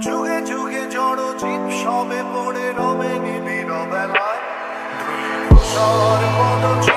যুগে যুগে জড় জীব সবে পড়ে রবে নিবিড় বেলায়, ধূলিধূসর পদচিহ্ন